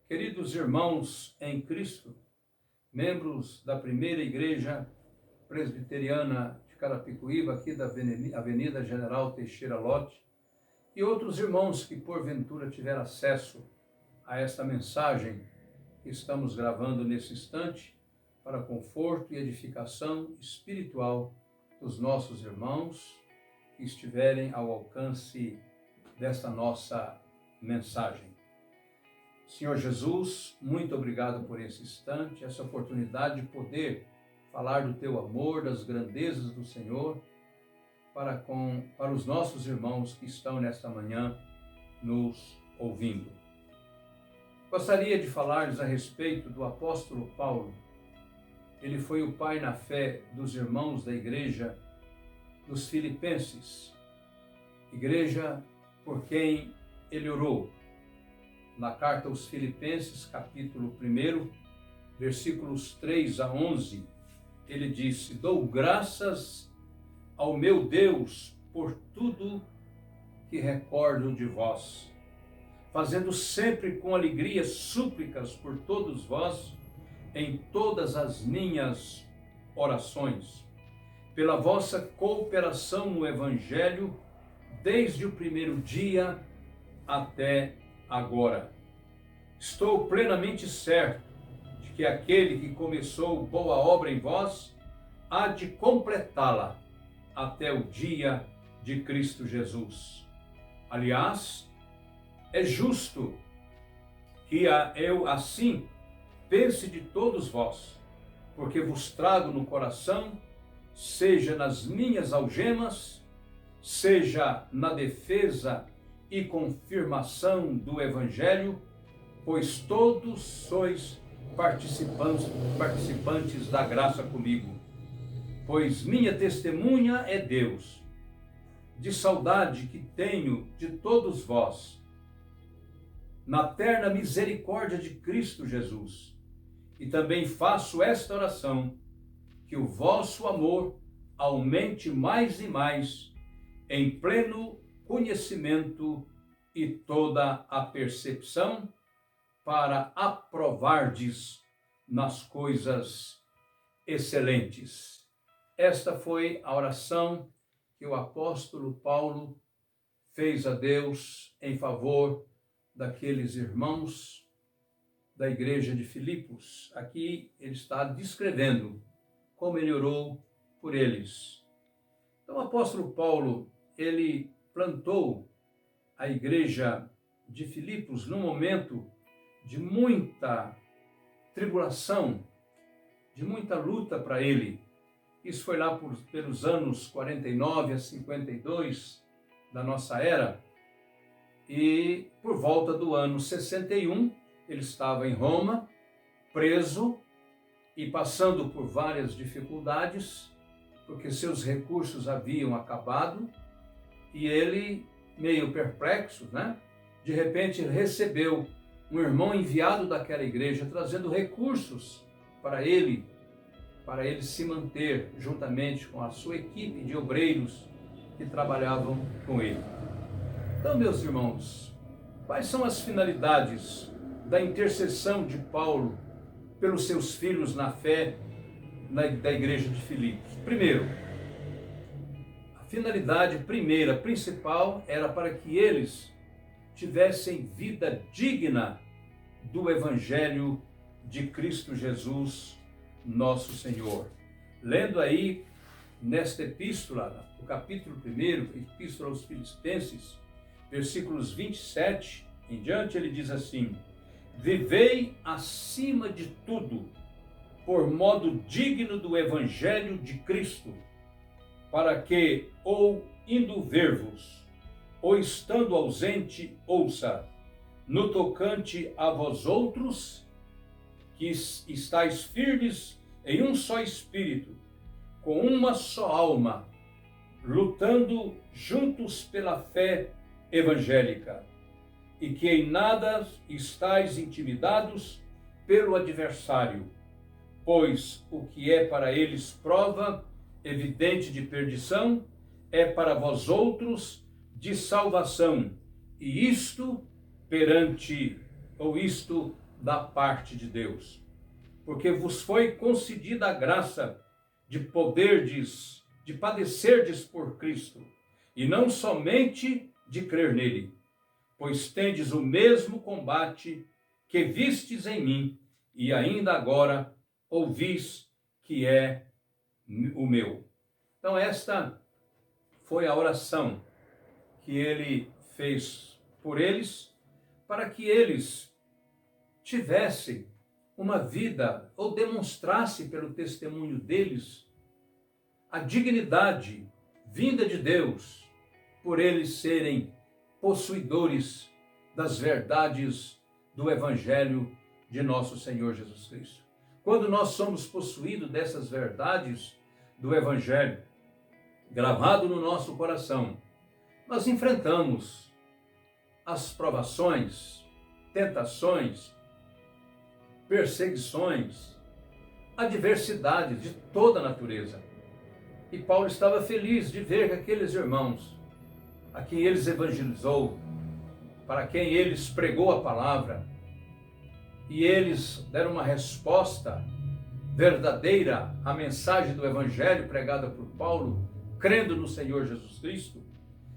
Queridos irmãos em Cristo, membros da primeira igreja presbiteriana de Carapicuíba, aqui da Avenida General Teixeira Lott, e outros irmãos que porventura tiveram acesso a esta mensagem que estamos gravando nesse instante, para conforto e edificação espiritual dos nossos irmãos que estiverem ao alcance desta nossa mensagem. Senhor Jesus, muito obrigado por esse instante, essa oportunidade de poder falar do Teu amor, das grandezas do Senhor, para os nossos irmãos que estão nesta manhã nos ouvindo. Gostaria de falar-lhes a respeito do apóstolo Paulo. Ele foi o pai na fé dos irmãos da igreja dos Filipenses, igreja por quem ele orou. Na carta aos Filipenses, capítulo 1, versículos 3 a 11, ele disse: "Dou graças ao meu Deus por tudo que recordo de vós, fazendo sempre com alegria súplicas por todos vós, em todas as minhas orações, pela vossa cooperação no Evangelho, desde o primeiro dia até agora. Estou plenamente certo de que aquele que começou boa obra em vós há de completá-la até o dia de Cristo Jesus. Aliás, é justo que eu assim pense de todos vós, porque vos trago no coração, seja nas minhas algemas, seja na defesa e confirmação do Evangelho, pois todos sois participantes da graça comigo. Pois minha testemunha é Deus, de saudade que tenho de todos vós, na terna misericórdia de Cristo Jesus. E também faço esta oração, que o vosso amor aumente mais e mais, em pleno conhecimento e toda a percepção, para aprovardes nas coisas excelentes." Esta foi a oração que o apóstolo Paulo fez a Deus em favor daqueles irmãos da igreja de Filipos. Aqui ele está descrevendo como ele orou por eles. Então o apóstolo Paulo, ele plantou a igreja de Filipos num momento de muita tribulação, de muita luta para ele. Isso foi lá pelos anos 49 a 52 da nossa era. E por volta do ano 61, ele estava em Roma, preso e passando por várias dificuldades, porque seus recursos haviam acabado, e ele, meio perplexo, de repente recebeu um irmão enviado daquela igreja, trazendo recursos para ele se manter juntamente com a sua equipe de obreiros que trabalhavam com ele. Então, meus irmãos, quais são as finalidades da intercessão de Paulo pelos seus filhos na fé da igreja de Filipos? Primeiro, a finalidade principal, era para que eles tivessem vida digna do Evangelho de Cristo Jesus, nosso Senhor. Lendo aí nesta epístola, o capítulo 1, epístola aos Filipenses, versículos 27 em diante, ele diz assim: "Vivei acima de tudo, por modo digno do Evangelho de Cristo, para que, ou indo ver-vos, ou estando ausente, ouça, no tocante a vós outros, que estáis firmes em um só espírito, com uma só alma, lutando juntos pela fé evangélica, e que em nada estáis intimidados pelo adversário, pois o que é para eles prova evidente de perdição, é para vós outros de salvação, e isto da parte de Deus, porque vos foi concedida a graça de poderdes, de padecerdes por Cristo, e não somente de crer nele, pois tendes o mesmo combate que vistes em mim, e ainda agora ouvis que é o meu. Então esta foi a oração que ele fez por eles, para que eles tivessem uma vida, ou demonstrasse pelo testemunho deles, a dignidade vinda de Deus, por eles serem possuidores das verdades do Evangelho de nosso Senhor Jesus Cristo. Quando nós somos possuídos dessas verdades do Evangelho, gravado no nosso coração, nós enfrentamos as provações, tentações, perseguições, adversidades de toda a natureza. E Paulo estava feliz de ver que aqueles irmãos, a quem eles evangelizou, para quem eles pregou a palavra, e eles deram uma resposta verdadeira à mensagem do Evangelho pregada por Paulo, crendo no Senhor Jesus Cristo,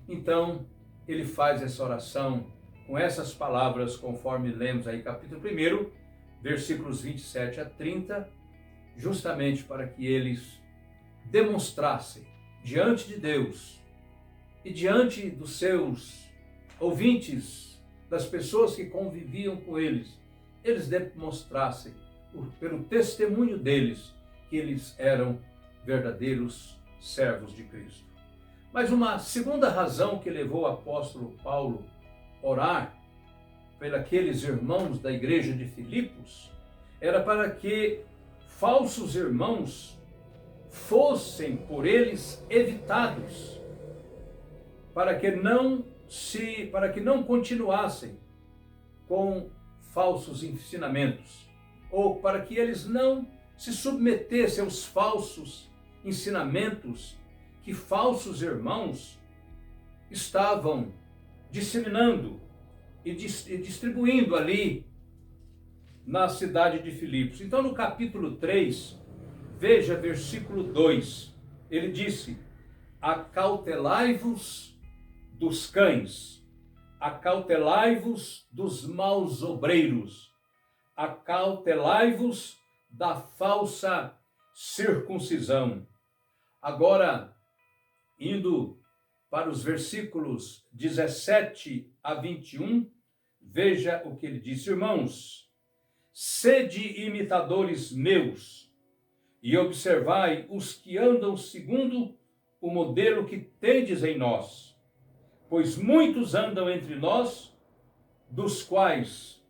então ele faz essa oração com essas palavras, conforme lemos aí capítulo 1, versículos 27 a 30, justamente para que eles demonstrassem diante de Deus e diante dos seus ouvintes, das pessoas que conviviam com eles, eles demonstrassem, pelo testemunho deles, que eles eram verdadeiros servos de Cristo. Mas uma segunda razão que levou o apóstolo Paulo a orar pelos irmãos da igreja de Filipos era para que falsos irmãos fossem por eles evitados, para que não continuassem com falsos ensinamentos, ou para que eles não se submetessem aos falsos ensinamentos que falsos irmãos estavam disseminando e distribuindo ali na cidade de Filipos. Então, no capítulo 3, veja versículo 2, ele disse: acautelai-vos dos cães, acautelai-vos dos maus obreiros, acautelai-vos da falsa circuncisão. Agora, indo para os versículos 17 a 21, veja o que ele disse: irmãos, sede imitadores meus, e observai os que andam segundo o modelo que tendes em nós, pois muitos andam entre nós, dos quais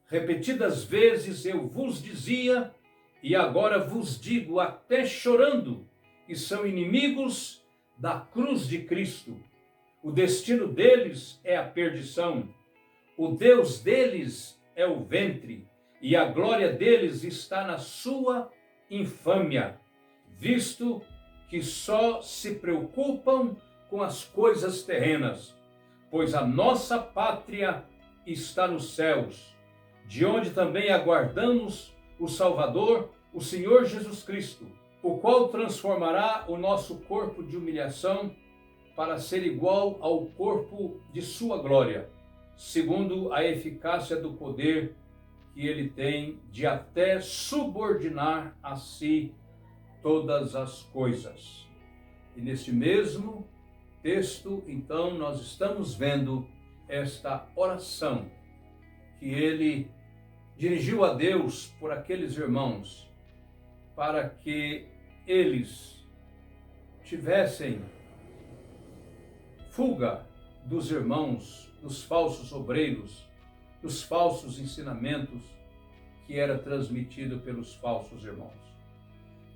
repetidas vezes eu vos dizia, e agora vos digo até chorando, que são inimigos da cruz de Cristo. O destino deles é a perdição, o Deus deles é o ventre, e a glória deles está na sua infâmia, visto que só se preocupam com as coisas terrenas, pois a nossa pátria está nos céus, de onde também aguardamos o Salvador, o Senhor Jesus Cristo, o qual transformará o nosso corpo de humilhação para ser igual ao corpo de sua glória, segundo a eficácia do poder que ele tem de até subordinar a si todas as coisas. E neste mesmo texto, então, nós estamos vendo esta oração que ele dirigiu a Deus por aqueles irmãos, para que eles tivessem fuga dos irmãos, dos falsos obreiros, dos falsos ensinamentos que era transmitido pelos falsos irmãos.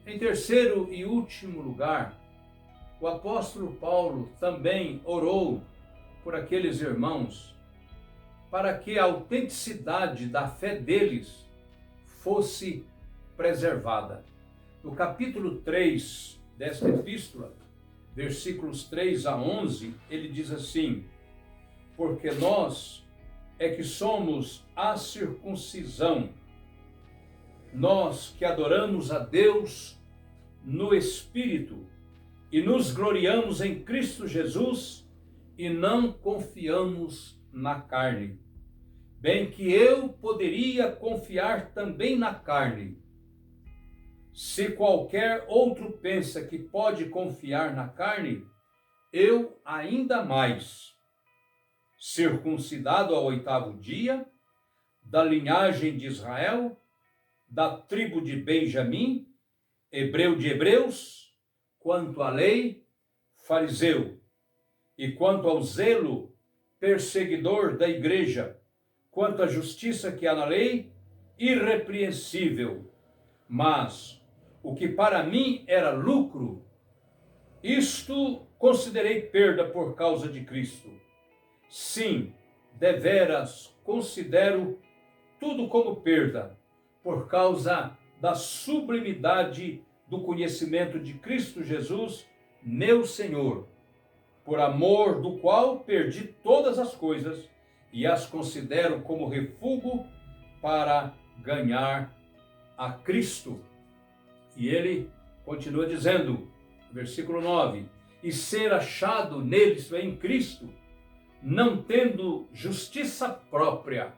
Em terceiro e último lugar, o apóstolo Paulo também orou por aqueles irmãos para que a autenticidade da fé deles fosse preservada. No capítulo 3 desta epístola, versículos 3 a 11, ele diz assim: porque nós é que somos a circuncisão, nós que adoramos a Deus no Espírito e nos gloriamos em Cristo Jesus e não confiamos na carne. Bem que eu poderia confiar também na carne. Se qualquer outro pensa que pode confiar na carne, eu ainda mais, circuncidado ao 8º dia, da linhagem de Israel, da tribo de Benjamim, hebreu de hebreus, quanto à lei, fariseu, e quanto ao zelo, perseguidor da igreja, quanto à justiça que há na lei, irrepreensível. Mas o que para mim era lucro, isto considerei perda por causa de Cristo. Sim, deveras considero tudo como perda, por causa da sublimidade do conhecimento de Cristo Jesus, meu Senhor, por amor do qual perdi todas as coisas e as considero como refúgio para ganhar a Cristo. E ele continua dizendo, versículo 9, e ser achado nele, isto é, em Cristo, não tendo justiça própria,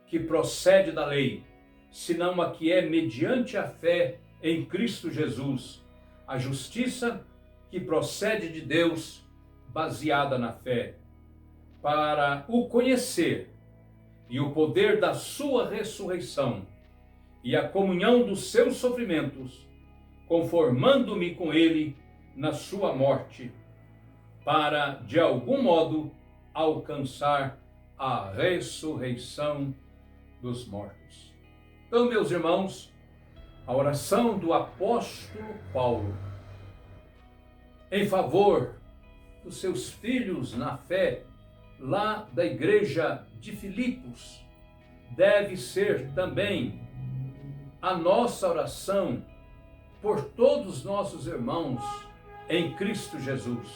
que procede da lei, senão a que é mediante a fé em Cristo Jesus, a justiça que procede de Deus, baseada na fé, para o conhecer e o poder da sua ressurreição e a comunhão dos seus sofrimentos, conformando-me com ele na sua morte, para, de algum modo, alcançar a ressurreição dos mortos. Então, meus irmãos, a oração do apóstolo Paulo em favor dos seus filhos na fé, lá da igreja de Filipos, deve ser também a nossa oração por todos os nossos irmãos em Cristo Jesus,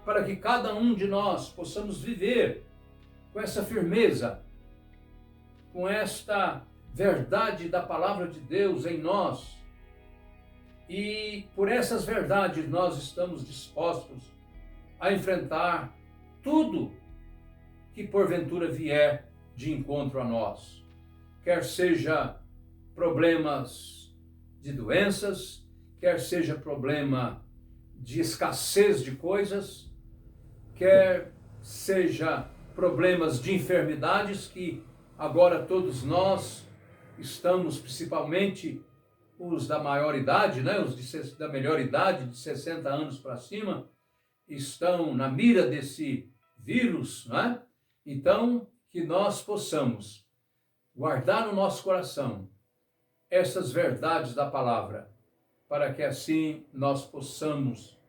para que cada um de nós possamos viver com essa firmeza, com esta verdade da palavra de Deus em nós, e por essas verdades nós estamos dispostos a enfrentar tudo que porventura vier de encontro a nós, quer seja problemas de doenças, quer seja problema de escassez de coisas, quer seja problemas de enfermidades que agora todos nós estamos, principalmente os da maior idade, né? Da melhor idade, de 60 anos para cima, estão na mira desse vírus, né? Então, que nós possamos guardar no nosso coração essas verdades da palavra, para que assim nós possamos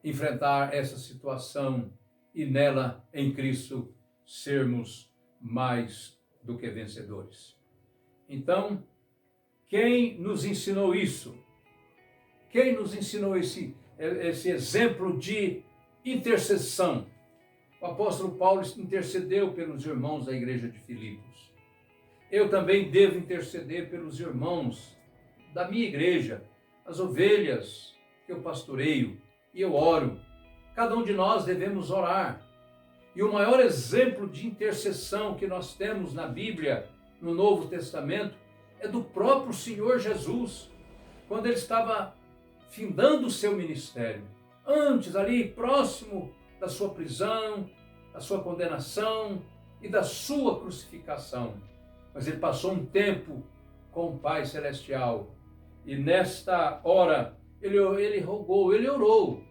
enfrentar essa situação e nela, em Cristo, sermos mais do que vencedores. Então, quem nos ensinou isso? Quem nos ensinou esse exemplo de intercessão? O apóstolo Paulo intercedeu pelos irmãos da igreja de Filipos. Eu também devo interceder pelos irmãos da minha igreja, as ovelhas que eu pastoreio, e eu oro. Cada um de nós devemos orar. E o maior exemplo de intercessão que nós temos na Bíblia, no Novo Testamento, é do próprio Senhor Jesus, quando ele estava findando o seu ministério. Antes, ali, próximo da sua prisão, da sua condenação e da sua crucificação. Mas ele passou um tempo com o Pai Celestial. E nesta hora, ele orou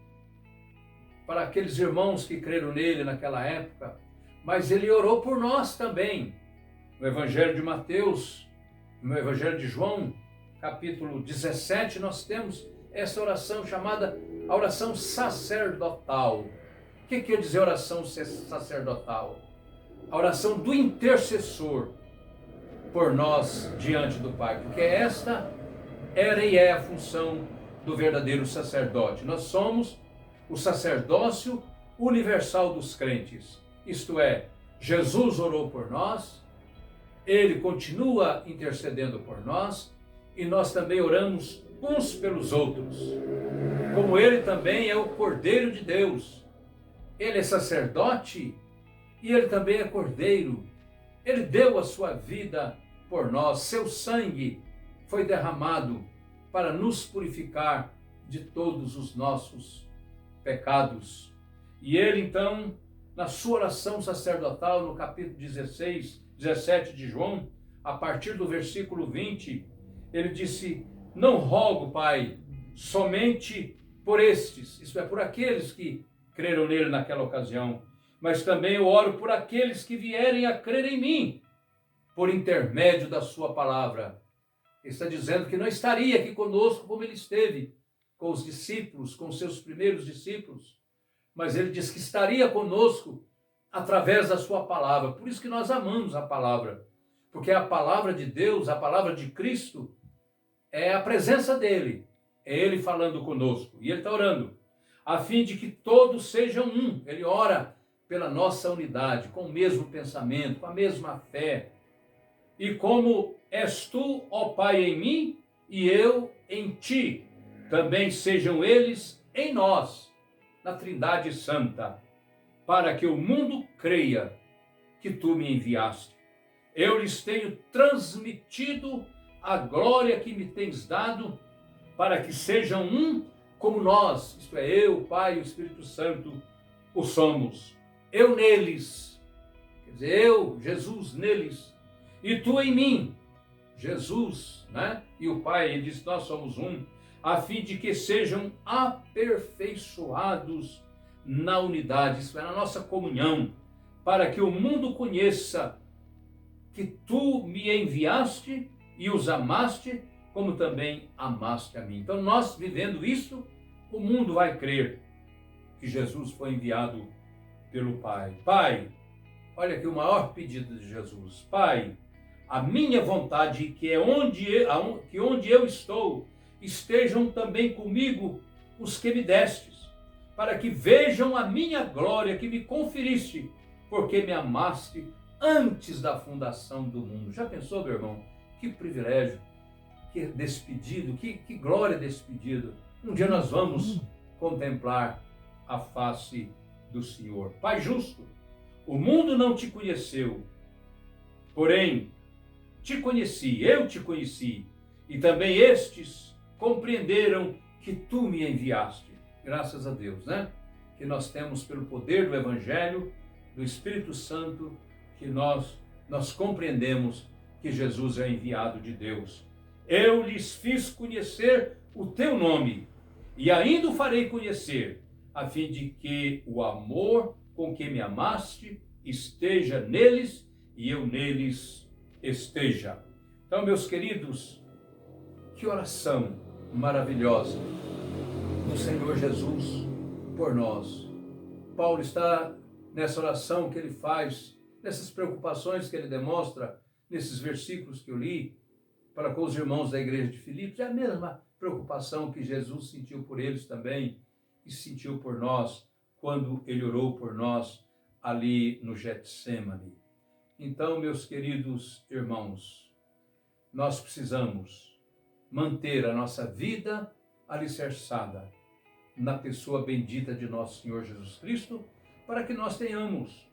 para aqueles irmãos que creram nele naquela época, mas ele orou por nós também. No Evangelho de Mateus, no Evangelho de João, capítulo 17, nós temos essa oração chamada a oração sacerdotal. O que quer dizer oração sacerdotal? A oração do intercessor por nós diante do Pai, porque esta era e é a função do verdadeiro sacerdote. Nós somos o sacerdócio universal dos crentes, isto é, Jesus orou por nós, ele continua intercedendo por nós e nós também oramos uns pelos outros. Como ele também é o Cordeiro de Deus, ele é sacerdote e ele também é Cordeiro. Ele deu a sua vida por nós, seu sangue foi derramado para nos purificar de todos os nossos pecados. E ele então, na sua oração sacerdotal, no capítulo 17 de João, a partir do versículo 20, ele disse: não rogo, Pai, somente por estes, isto é, por aqueles que creram nele naquela ocasião, mas também eu oro por aqueles que vierem a crer em mim, por intermédio da sua palavra. Ele está dizendo que não estaria aqui conosco como ele esteve com os discípulos, com os seus primeiros discípulos, mas ele diz que estaria conosco através da sua palavra. Por isso que nós amamos a palavra, porque a palavra de Deus, a palavra de Cristo, é a presença dele, é ele falando conosco, e ele está orando, a fim de que todos sejam um. Ele ora pela nossa unidade, com o mesmo pensamento, com a mesma fé. E como és tu, ó Pai, em mim, e eu em ti, também sejam eles em nós, na Trindade Santa, para que o mundo creia que tu me enviaste. Eu lhes tenho transmitido a glória que me tens dado, para que sejam um como nós, isto é, eu, o Pai e o Espírito Santo, o somos. Eu neles, quer dizer, eu, Jesus, neles, e tu em mim, Jesus, né? E o Pai, ele diz, nós somos um, a fim de que sejam aperfeiçoados na unidade, isto é, na nossa comunhão, para que o mundo conheça que tu me enviaste e os amaste, como também amaste a mim. Então, nós vivendo isso, o mundo vai crer que Jesus foi enviado pelo Pai. Pai, olha aqui o maior pedido de Jesus. Pai, a minha vontade que é onde eu estou, estejam também comigo os que me destes, para que vejam a minha glória que me conferiste, porque me amaste antes da fundação do mundo. Já pensou, meu irmão? Que privilégio, que despedido, que glória desse pedido. Um dia nós vamos contemplar a face do Senhor. Pai justo, o mundo não te conheceu, porém te conheci, eu te conheci, e também estes compreenderam que tu me enviaste. Graças a Deus, né? Que nós temos pelo poder do Evangelho, do Espírito Santo, que nós compreendemos que Jesus é enviado de Deus. Eu lhes fiz conhecer o teu nome, e ainda o farei conhecer, a fim de que o amor com que me amaste esteja neles e eu neles esteja. Então, meus queridos, que oração maravilhosa do Senhor Jesus por nós. Paulo está nessa oração que ele faz, nessas preocupações que ele demonstra, nesses versículos que eu li, para com os irmãos da igreja de Filipos, é a mesma preocupação que Jesus sentiu por eles também, e sentiu por nós, quando ele orou por nós ali no Getsemane. Então, meus queridos irmãos, nós precisamos manter a nossa vida alicerçada na pessoa bendita de nosso Senhor Jesus Cristo, para que nós tenhamos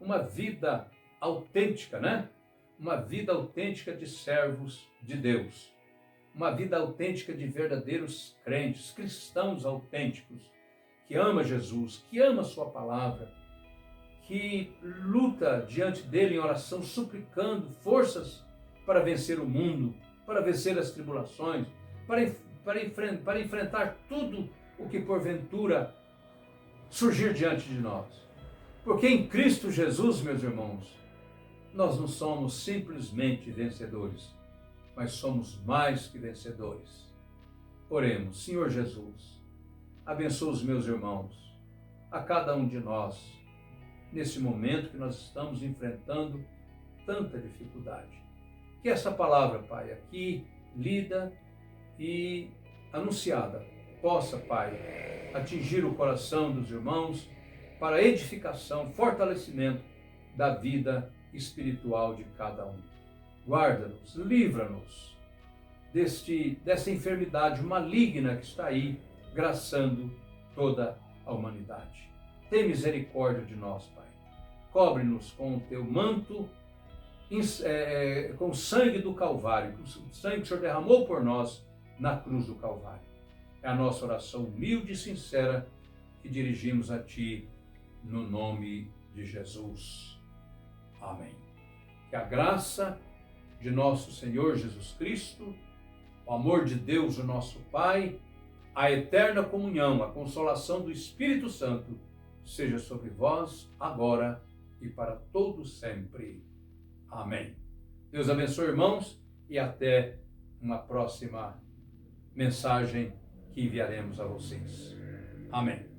uma vida autêntica, né? Uma vida autêntica de servos de Deus, uma vida autêntica de verdadeiros crentes, cristãos autênticos, que ama Jesus, que ama a sua palavra, que luta diante dele em oração, suplicando forças para vencer o mundo, para vencer as tribulações, para enfrentar tudo o que porventura surgir diante de nós. Porque em Cristo Jesus, meus irmãos, nós não somos simplesmente vencedores, mas somos mais que vencedores. Oremos. Senhor Jesus, abençoa os meus irmãos, a cada um de nós, nesse momento que nós estamos enfrentando tanta dificuldade. Que essa palavra, Pai, aqui lida e anunciada, possa, Pai, atingir o coração dos irmãos para edificação, fortalecimento da vida espiritual de cada um. Guarda-nos, livra-nos dessa enfermidade maligna que está aí, graçando toda a humanidade. Tem misericórdia de nós, Pai. Cobre-nos com o teu manto, com o sangue do Calvário, com o sangue que o Senhor derramou por nós na cruz do Calvário. É a nossa oração humilde e sincera que dirigimos a Ti, no nome de Jesus. Amém. Que a graça de nosso Senhor Jesus Cristo, o amor de Deus, o nosso Pai, a eterna comunhão, a consolação do Espírito Santo, seja sobre vós, agora e para todo sempre. Amém. Deus abençoe, irmãos, e até uma próxima mensagem que enviaremos a vocês. Amém.